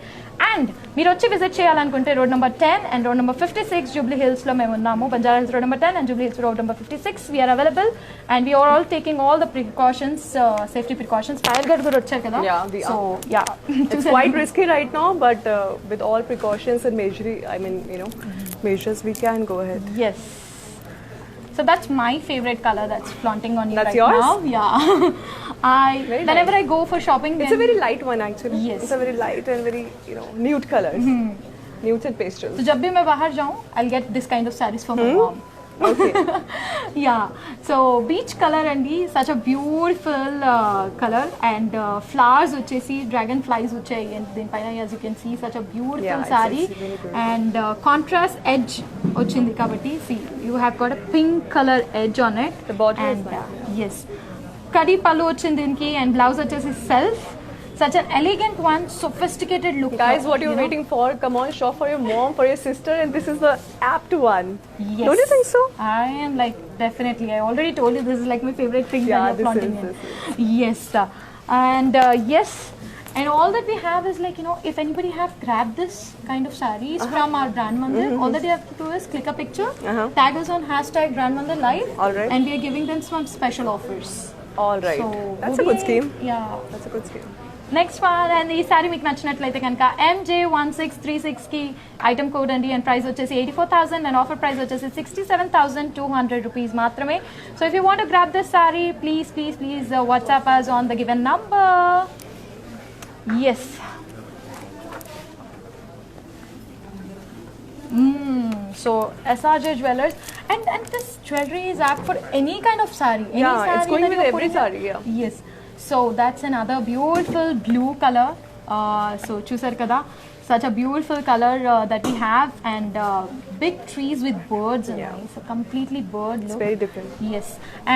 అండ్ మీరు వచ్చి విజిట్ చేయాలనుకుంటే road number 10 and road number 56 Jubilee హిల్స్లో మేము ఉన్నాము. Banjara Hills road number 10 and Jubilee Hills road number 56 we're available and we're all taking all the precautions, safety precautions. Payal గారు కూడా వచ్చారు కదా. Yeah, we so are. Yeah It's quite risky right now, but with all precautions and measures, we can go ahead. yes. So that's my favorite color that's flaunting on you That's right yours? now. Yeah. Very Whenever nice. I go for shopping, It's a very light one actually. Yes. It's a very light and very nude colors. Nudes and pastels. तो जब भी मैं बाहर जाऊँ I'll get this kind of sarees for my mom. Okay. Yeah, so beach color అండి, such a beautiful color and flowers వచ్చేసి dragon flies వచ్చాయి and దీనిపైన as you can see such a beautiful Yeah, saree it's really beautiful. and contrast edge వచ్చింది కాబట్టి see you have got a pink color edge on it. The border is and nice. yes, కడి పళ్ళు వచ్చింది దీనికి and blouse వచ్చేసి self. such an elegant one, sophisticated look. Guys, what you you're know? waiting for? Come on, shop for your mom, for your sister, and this is the apt one. Yes. Don't you think so? I am like, definitely. I already told you this is like my favorite thing Yeah, that you're flaunting this in. Yes. And yes. And all that we have is like, you know, if anybody have grabbed this kind of sarees from our Brand Mandir, all that you have to do is click a picture, tag us on hashtag Brand Mandir Live, Alright. and we are giving them some special offers. All right. So, That's a good scheme. Yeah. That's a good scheme. Next one and ఈ సారీ మీకు నచ్చినట్లయితే కనుక MJ1636 కి item code అండి and price వచ్చేసి 84,000 and offer price వచ్చేసి 67,200 rupees మాత్రమే. So if you want to grab this sari please WhatsApp us on the given number. Yes. So SRJ Jewelers and this jewelry is apt for any kind of saree. Any Yeah, it's saree going that with you're every putting saree, yeah. Yes. So that's another beautiful blue color. So chusar kada, such a beautiful color that we have, and big trees with birds in it. So completely bird look. It's very different. Yes.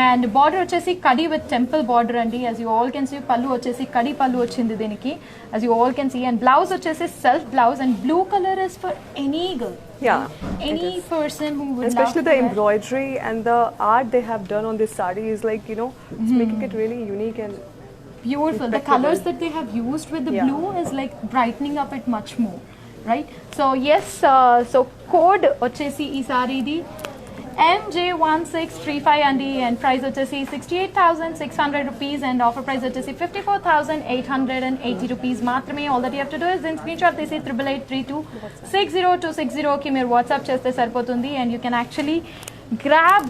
And border వచ్చేసి కడి with temple border అండి. As you all can see, pallu వచ్చేసి కడి pallu వచ్చింది దీనికి. As you all can see, and blouse వచ్చేసి self blouse, and blue color is for any girl. Yeah. Any person who would Especially love the to wear. embroidery and the art they have done on this saree is like, you know, it's making it really unique and Beautiful. The impeccable. colors that they have used with the Yeah. blue is like brightening up it much more, right? So yes, so code వచ్చేసి ఈ సారీది MJ1635 అండి and price వచ్చేసి 68,600 rupees and offer price వచ్చేసి 54,880 rupees మాత్రమే. All that you have to do is then screenshot తీసి 8883260260 కి మీరు WhatsApp చేస్తే సరిపోతుంది, and you can actually grab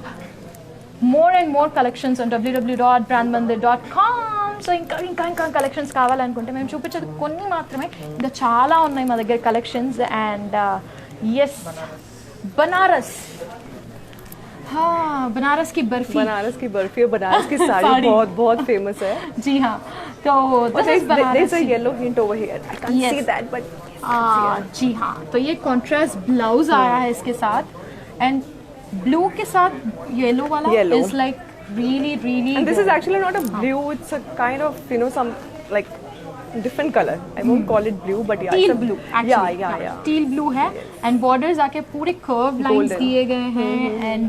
more and more collections on www.brandmandir.com. So ఇంకా కలెక్షన్స్ కావాలనుకుంటే మేము చూపించేది కొన్ని మాత్రమే, ఇంకా చాలా ఉన్నాయి మా దగ్గర collections. And yes, Banaras Banaras की बर्फी. बनारस की बर्फी और बनारस की साड़ी साड़ी। बहुत बहुत फेमस है. जी हाँ, तो this is there's a Banaras. yellow hint over here. I can't Yes. see that, but जी हाँ, तो ये कॉन्ट्रास्ट ब्लाउज आया है इसके साथ, एंड ब्लू के साथ येलो वाला Yellow. Is like really and this is actually not a blue. It's a kind of, you know, some like different color. I won't call it blue, but yeah, teal it's a blue. Yeah. Teal blue है, and borders आके पूरे curve lines Golden. दिए गए हैं, and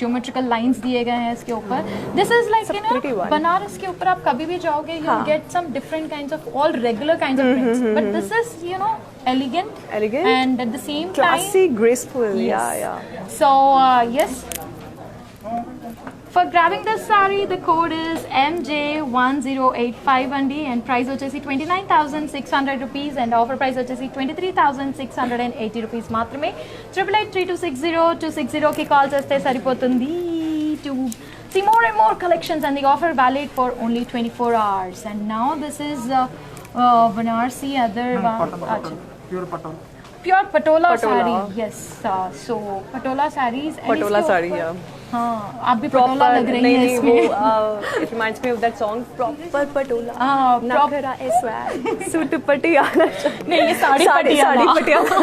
geometrical lines दिए गए हैं इसके ऊपर. This is like, you pretty know, one. Banaras के ऊपर आप कभी भी जाओगे you get some different kinds of all regular kinds of prints, but this is, you know, elegant and at the same classy, time graceful. Yes. Yeah. So yes, for grabbing this saree the code is MJ1085 and price వచ్చేసి 29,600 rupees and offer price వచ్చేసి 23,680 rupees మాత్రమే. 8883260260 కి call చేస్తే సరిపోతుంది to see more and more collections, and the offer valid for only 24 hours. And now this is Banarsi other one. Pure patola. Pure patola Patola. saree. Yes. So patola sarees. and Patola इसके saree, ऊपर- yeah. हाँ, आप भी पटोला लग रही हैं इसमें. it reminds me of that song, proper patola. हाँ, Nakara is swag. Suit patiala. नहीं, ये साड़ी साड़ी पटियाला. patiala.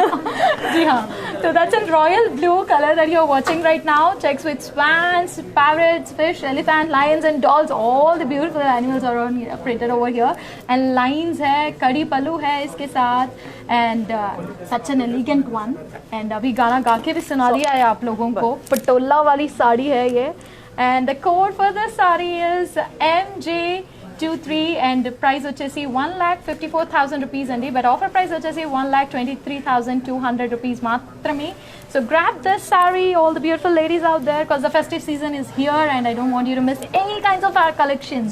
जी हाँ, तो that's a royal blue color that you're watching right now. Checks with swans, parrots, fish, elephant, lions and dolls. All the beautiful animals are on printed over here. And lines है, कड़ी पल्लू है इसके साथ, and such an elegant one. And अभी गाना गा के भी सुना दिया है आप लोगों को. पटोला वाली साड़ी है ये. And the code for this saree is MJ23 and price వచ్చేసి 1,54,000 rupees అండి, but offer price వచ్చేసి 1,23,200 rupees మాత్రమే. So grab this saree, all the beautiful ladies out there, because the festive season is here and I don't want you to miss any kinds of our collections.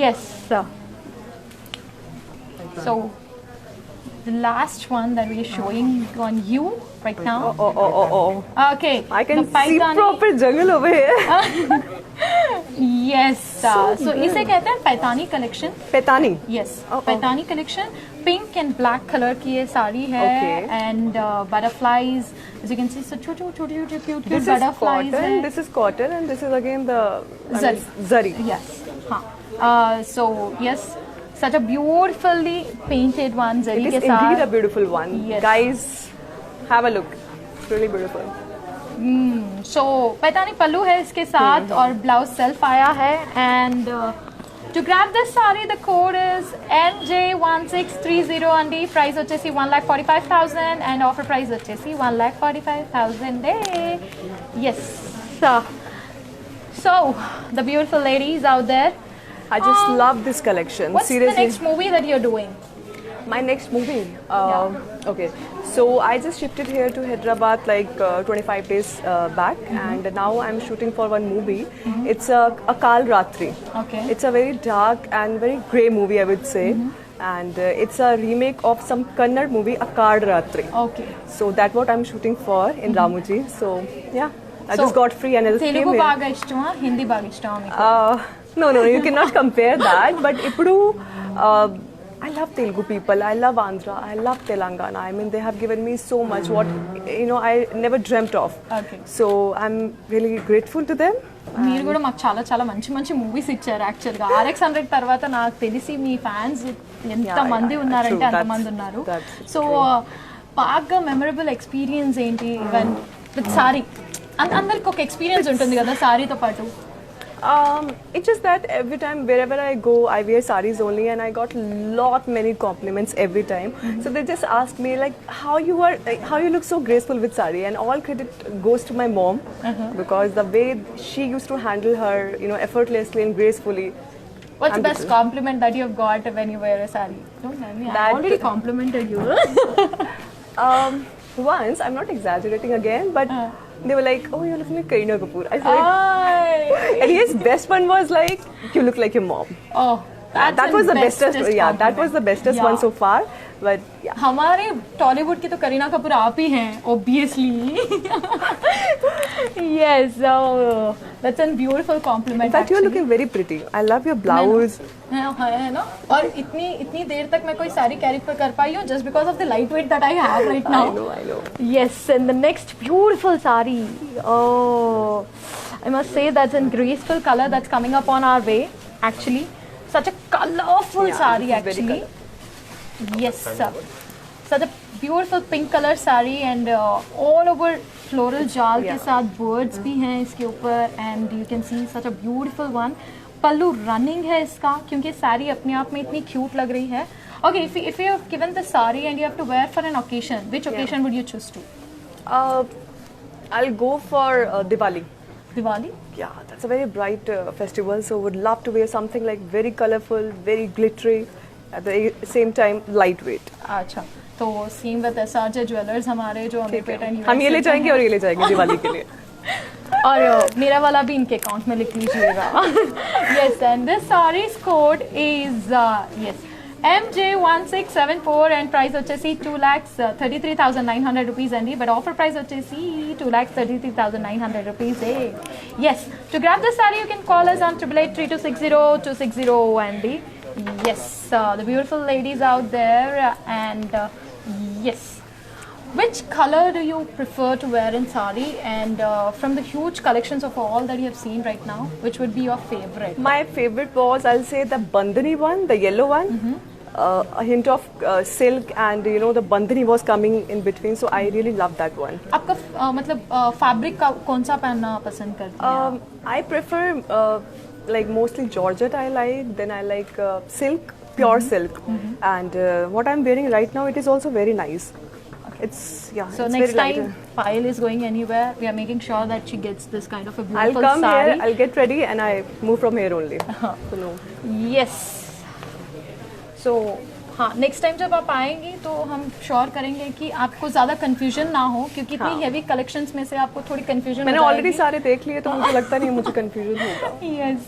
Yes. So the last one that we are showing on you right now. Oh. Okay. I can the see Paitani- proper jungle over here. Yes. So इसे कहते हैं Paithani collection. Petani. Yes. Paithani collection. Pink and black colour की ये साड़ी है, Okay. And butterflies, as you can see, so छोटे cute This is butterflies cotton. है. This is cotton, and this is again the Zari. Zari. Yes. हाँ. So yes, such a beautifully painted one zari It के is indeed a साथ. beautiful one. Yes. Guys, have a look. It's really beautiful. So Paithani pallu है इसके साथ और blouse self आया है, and To grab this saree, the code is NJ1630 and the price వచ్చేసి 1,45,000 and offer price వచ్చేసి 1,45,000. Yes. So, the beautiful ladies out there. I just love this collection. What's Seriously. the next movie that you're doing? My next movie. Okay. So I just shifted here to Hyderabad like 25 days back, and now I'm shooting for one movie. It's a Kal Ratri. Okay. It's a very dark and very grey movie, I would say. And it's a remake of some Kannada movie, A Kal Ratri. Okay. So that's what I'm shooting for in Ramuji. So yeah, I So, just got free and I just came Telugu here. బాగా ఇష్టమా హిందీ బాగా ఇష్టమా మీకు? No, you cannot compare that. But ippudu, I love Telugu people. I love Andhra. I love Telangana. I mean, they have given me so much what I never dreamt of. Okay. So I'm really grateful to them. మీరు కూడా మాకు చాలా చాలా మంచి మంచి movies ఇచ్చారు యాక్చువల్గా. RX100 తర్వాత నాకు తెలిసి మీ ఫ్యాన్స్ ఎంత మంది ఉన్నారంటే True. అంతమంది ఉన్నారు. That's సో బాగా మెమరబుల్ ఎక్స్పీరియన్స్ ఏంటి ఈవెన్ విత్ సారీ? అందరికి ఒక ఎక్స్పీరియన్స్ ఉంటుంది కదా సారీతో పాటు. It's just that every time wherever I go, I wear saris only, and I got many compliments every time. So they just ask me like how you look so graceful with sari, and all credit goes to my mom because the way she used to handle her, effortlessly and gracefully. What's the best compliment that you've got when you wear a saree? Don't tell me. I That- already complimented you. Once, I'm not exaggerating again, but they were like, "Oh, you're looking like Kareena Kapoor." I said, and his best one was like, "You look like your mom." Oh, That was the bestest. Yeah, that was the bestest one so far. But yeah. हमारे टॉलीवुड की तो करीना कपूर आप ही हैं obviously. Yes, so that's a beautiful compliment. In fact, you're looking very pretty. I love your blouse. है ना? और इतनी देर तक मैं कोई साड़ी कैरी कर पाई हूँ just because of the light weight that I have right now. I know. Yes, and the next beautiful sari. Oh, I must say that's a graceful color that's coming up on our way. Actually, such a colorful sari. This is very Actually, yes, sir. Such a beautiful pink color sari and all over floral jal के साथ birds भी हैं इसके ऊपर and you can see such a beautiful one. Pallu running है इसका क्योंकि साड़ी अपने आप में इतनी cute लग रही है. Okay, if you have given the sari and you have to wear for an occasion, which occasion would you choose to? I'll go for Diwali. Diwali? Yeah, that's a very bright festival. So would love to wear something like very colorful, very glittery, at the same time lightweight. अच्छा, तो same with SRJ jewellers हमारे जो Ameerpet and हम ये ले जाएंगे और ये ले जाएंगे दिवाली के लिए. और मेरा वाला भी इनके अकाउंट में लिख लीजिएगा. Yes, and this saree's code is yes MJ1674 and price వచ్చేసి 2,33,900 rupees అండి, but offer price వచ్చేసి 2,33,900 rupees. Yes, to grab this saree you can call us on 8883260260 అండి. Yes, the beautiful ladies out there and yes. Which color do you prefer to wear in sari? And from the huge collections of all that you have seen right now, which would be your favorite? My favorite was, I'll say, the bandhani one, the yellow one. A hint of silk and the bandhani was coming in between, so I really love that one. आपका मतलब fabric का कौन सा पहनना पसंद करते हैं? I prefer like mostly Georgette I like, then I like silk, pure silk. And what I'm wearing right now, it is also very nice. It's So it's next very light. time Payal is going anywhere, we are making sure that she gets this kind of a I'll beautiful come saree. here, I'll get ready and I move from here only. So no. Yes. So हाँ, next time जब आप आएंगी तो हम sure करेंगे कि आपको ज़्यादा कंफ्यूजन ना हो क्योंकि इतनी हेवी कलेक्शंस में से आपको थोड़ी कंफ्यूजन मैंने ऑलरेडी सारे देख लिए तो मुझे लगता नहीं मुझे कंफ्यूजन होगा. Yes,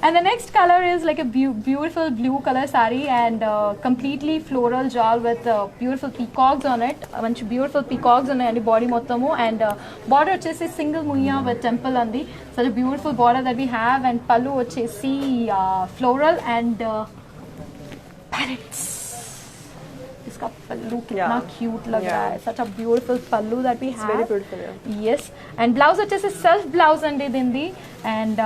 and the next color is like a beautiful blue color saree and completely floral jal with beautiful peacocks on it. A bunch of beautiful peacocks on the body mottamu and border వచ్చేసి single muya with temple andi. Such a beautiful border that we have and pallu వచ్చేసి floral and parrots. इसका पल्लू कितना cute लग रहा है. Such a beautiful pallu that we have. It's very beautiful. Yes, and blouse వచ్చేసి self blouse అండి దీనిది and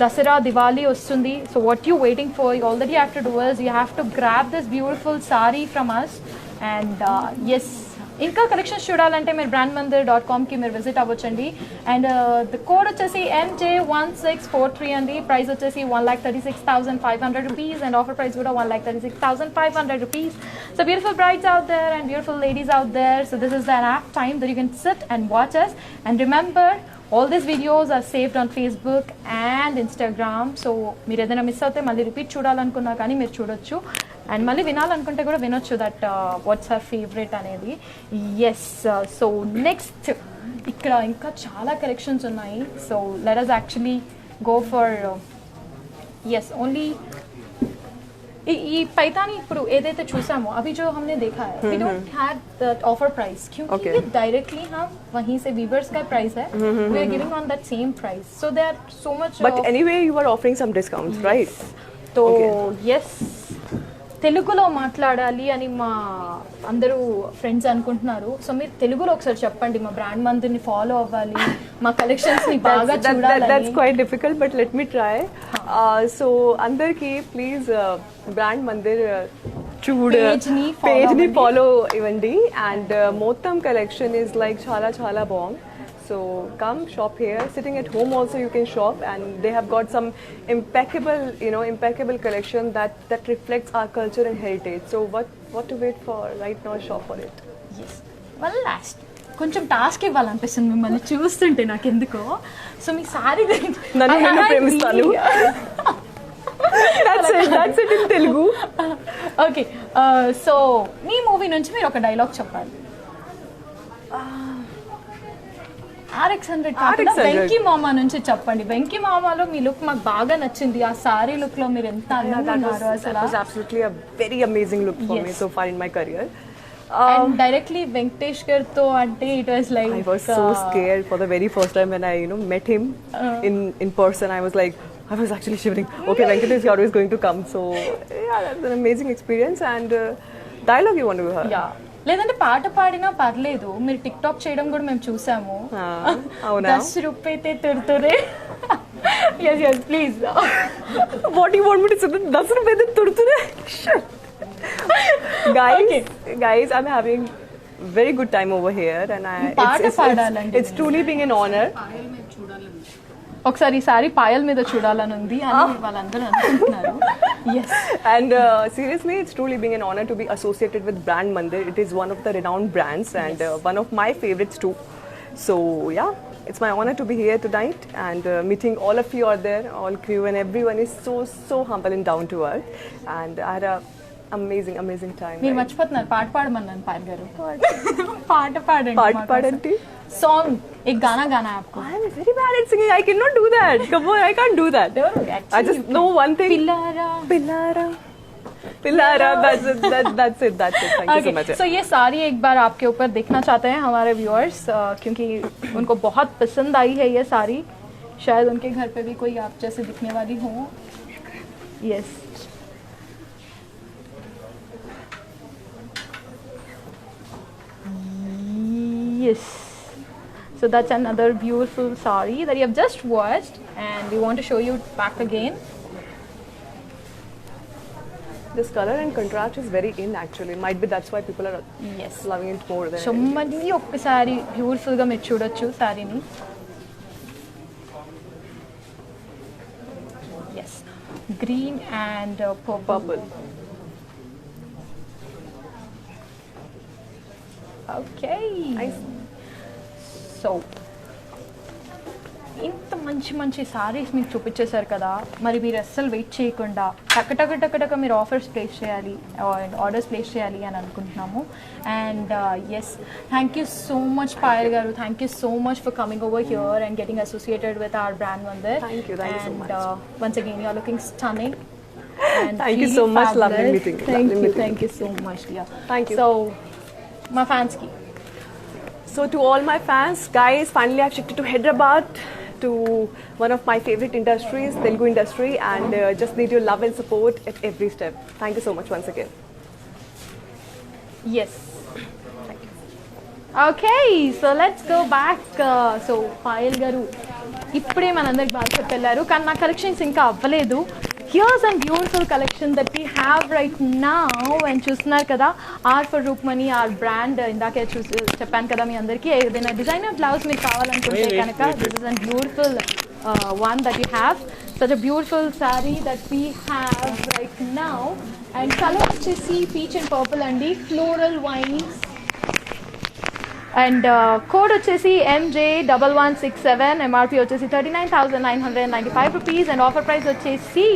Dasara Diwali వస్తుంది. So what you waiting for? All that you have to do is you have to grab this beautiful sari from us and yes, ఇంకా collections చూడాలంటే మీరు brandmandir.comకి మీరు visit అవ్వచ్చండి. And the code వచ్చేసి NJ1643 అండి. Price వచ్చేసి 1,36,500 rupees and offer price కూడా 1,36,500 rupees. So beautiful brides out there and beautiful ladies out there. So this is the apt time that you can sit and watch us. And remember, all these videos are saved on Facebook and Instagram. So మీరు ఏదైనా miss అవుతే మళ్ళీ repeat చూడాలనుకున్నా కానీ మీరు చూడొచ్చు. And మళ్ళీ వినాలనుకుంటే కూడా వినొచ్చు దట్ వాట్స్ అవర్ ఫేవరెట్ అనేది. ఎస్, సో నెక్స్ట్ ఇక్కడ ఇంకా చాలా కలెక్షన్స్ ఉన్నాయి. So let us actually go for yes only ఈ पैतानी ఇప్పుడు ఏదైతే చూసామో अभी जो हमने देखा है we don't have the offer price क्योंकि ये directly हम वहीं से weavers का price है we are giving on that same price so there are so much but anyway you are offering some discounts right तो yes తెలుగులో మాట్లాడాలి అని మా అందరూ ఫ్రెండ్స్ అనుకుంటున్నారు. సో మీరు తెలుగులో ఒకసారి చెప్పండి, మా బ్రాండ్ మందిర్ని ఫాలో అవ్వాలి, మా కలెక్షన్స్ ని బాగా చూడాలి. That's quite difficult but let me try. So అందరికి ప్లీజ్ బ్రాండ్ మందిర్ పేజ్ ని ఫాలో ఇవ్వండి అండ్ మొత్తం కలెక్షన్ ఇస్ లైక్ చాలా చాలా బాగుంది. So come shop here. Sitting at home also you can shop, and they have got some impeccable collection that reflects our culture and heritage. So what to wait for? Right now, shop for it. Yes. Well, last కొంచెం task ఇవ్వాలనిపిస్తుంది మిమ్మల్ని చూస్తుంటే నాకు ఎందుకో. So మీ sorry నన్ను ప్రేమిస్తాను. That's it in Telugu. Okay. So me movie నుంచి మీరు ఒక డైలాగ్ చెప్పాలి. RX100 కాకుండా వెంకీ మామ నుంచి చెప్పండి. వెంకీ మామలో మీ లుక్ మాకు బాగా నచ్చింది. ఆ సారీ లుక్ లో మీరు ఎంత అందంగా ఉన్నారు అసలు. That was absolutely a very amazing look for me so far in my career. And directly Venkatesh garto ante it was like I was so scared for the very first time when I met him in person. I was like, I was actually shivering. Okay, Venkatesh Garu is going to come. So yeah, that's an amazing experience. And dialogue you want to hear? Yeah. లేదంటే పాట పాడినా పర్లేదు, మీరు tick talk చేయడం కూడా మేము చూసాము. 10 రూపాయితే తుర్తురే. Yes, yes, please. What do you want me to say? 10 రూపాయితే తుర్తురే. Guys, I'm having very good time over here and it's truly being an honor. ఒకసారి ఈసారి పాయల్ మీద చూడాలని ఉంది అని వాళ్ళందరూ అనుకుంటున్నారు. Yes. And seriously, it's truly being an honor to be associated with Brand Mandir. It is one of the renowned brands and one of my favorites too. So yeah, it's my honor to be here tonight and meeting all of you out there, all crew, and everyone is so humble and down to earth. And I had a amazing time. మీరు మర్చిపోతున్నారు, పాట పాడమన్నాను పాయల్ గారు. పాట పాడండి. Song, एक गाना गाना है आपको. I am very bad at singing. I cannot do that. Come on, I can't do that. I just know one thing. Pillara. That's it. Thank you so much. So ये सारी एक बार आपके ऊपर देखना चाहते हैं हमारे व्यूअर्स, क्योंकि उनको बहुत पसंद आई है ये सारी. शायद उनके घर पे भी कोई आप जैसे दिखने वाली हो. Yes. Yes. So that's another beautiful sari that you have just watched and we want to show you back again. This color and contrast is very in actually. Might be that's why people are loving it more than. So many okkasari beautiful ga meer chudochu sari ni. Yes. Green and purple. Okay. Nice. So ఇంత మంచి సారీస్ మీకు చూపించేశారు కదా, మరి మీరు అస్సలు wait చేయకుండా టక మీరు ఆఫర్స్ ప్లేస్ చేయాలి, ఆర్డర్స్ ప్లేస్ చేయాలి అని అనుకుంటున్నాము. And yes, thank you so much Payal garu, thank you so much for coming over here and getting associated with our brand Mandir. Thank you so much. And once again you are looking stunning. And thank you so much. Lovely meeting. Thank you so much, dear. Thank you. So my fans ki. So to all my fans, guys, finally I've shifted to Hyderabad, to one of my favorite industries, Telugu industry, and just need your love and support at every step. Thank you so much once again. Yes. Thank you. Okay, so let's go back. So Payal garu ఇప్పుడే మనందరికి బాగా చెప్పారు, కానీ నా collections ఇంకా అవ్వలేదు. here's a beautiful collection that we have right now. And చూస్తున్నారు కదా ఆర్ ఫర్ రూక్మణి ఆర్ బ్రాండ్ ఇందాకే చెప్పాను కదా మీ అందరికీ ఏదైనా డిజైనర్ బ్లౌజ్ మీకు కావాలనుకుంటే కనుక this is a beautiful one that you have. Such a beautiful saree that we have right now. And color వచ్చేసి peach and purple అండి, floral vines. And code వచ్చేసి MJ1167, MRP వచ్చేసి 39,995 rupees and offer price వచ్చేసి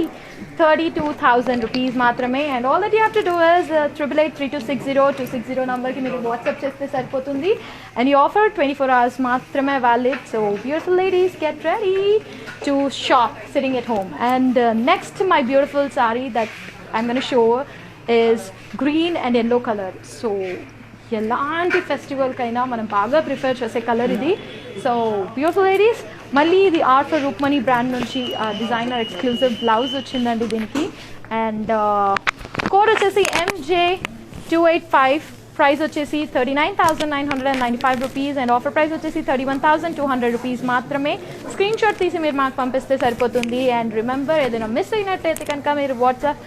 32,000 rupees మాత్రమే. And all that you have to do is 8883260260 నంబర్కి మీరు WhatsApp చేస్తే సరిపోతుంది. And you offer 24 hours మాత్రమే valid. So beautiful ladies, get ready to shop sitting at home. And next my beautiful saree that I'm going to show is green and yellow color. So ఎలాంటి ఫెస్టివల్కైనా మనం బాగా prefer చేసే colour ఇది. So beautiful ladies, మళ్ళీ ఇది are for రూక్మణి brand నుంచి designer exclusive blouse వచ్చిందండి దీనికి. అండ్ కోడ్ వచ్చేసి MJ285, ప్రైస్ వచ్చేసి 39,995 రూపీస్ అండ్ ఆఫర్ ప్రైస్ వచ్చేసి 31,200 రూపీస్ మాత్రమే. స్క్రీన్ షాట్ తీసి మీరు మాకు పంపిస్తే సరిపోతుంది. అండ్ రిమెంబర్, ఏదైనా మిస్ అయినట్టయితే కనుక మీరు వాట్సాప్